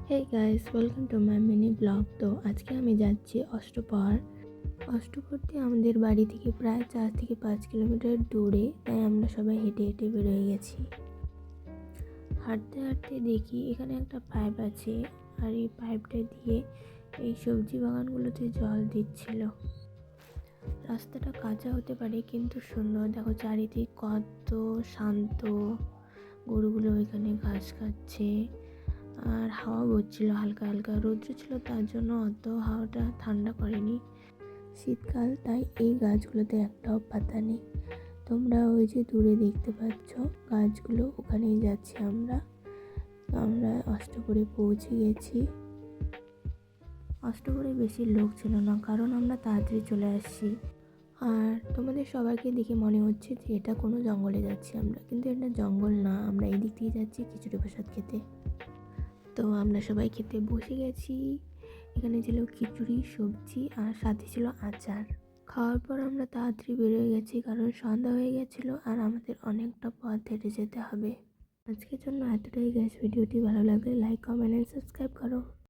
Hey guys, welcome to my mini blog. তো আজকে আমি যাচ্ছি অষ্টপ্রহর। অষ্টপ্রহরটি আমাদের বাড়ি থেকে প্রায় 4 থেকে 5 কিলোমিটার দূরে, তাই আমরা সবাই হেঁটে হেঁটে বেরোয় গেছি। হাঁটতে হাঁটতে দেখি এখানে একটা পাইপ আছে, আর এই পাইপটা দিয়ে এই সবজি বাগানগুলোতে জল দিচ্ছিল। রাস্তাটা কাঁচা হতে পারে কিন্তু সুন্দর। দেখো চারিদিক কত শান্ত, গরুগুলো এখানে ঘাস খাচ্ছে, আর হাওয়া বইছিল হালকা হালকা। রৌদ্র ছিল তার জন্য অত হাওয়াটা ঠান্ডা করেনি। শীতকাল, তাই এই গাছগুলোতে একটাও পাতা নেই। তোমরা ওই যে দূরে দেখতে পাচ্ছ গাছগুলো, ওখানেই যাচ্ছি আমরা। আমরা অষ্টপ্রহরে পৌঁছে গেছি। অষ্টপ্রহরে বেশি লোক ছিল না, কারণ আমরা তাড়াতাড়ি চলে আসছি। আর তোমাদের সবাইকে দেখে মনে হচ্ছে যে এটা কোনো জঙ্গলে যাচ্ছি আমরা, কিন্তু এটা জঙ্গল না, আমরা এই দিক থেকে যাচ্ছি খিচুড়ি প্রসাদ খেতে। তো আমরা সবাই খেতে বসে গেছি। এখানে ছিল খিচুড়ি, সবজি, আর সাথে ছিল আচার। খাওয়ার পর আমরা তাড়াতাড়ি বেরিয়ে গেছি, কারণ সন্ধ্যা হয়ে গেছিলো আর আমাদের অনেকটা পথ হেঁটে যেতে হবে। আজকের জন্য এতটাই গাইস। ভিডিওটি ভালো লাগলে লাইক, কমেন্ট এন্ড সাবস্ক্রাইব করো।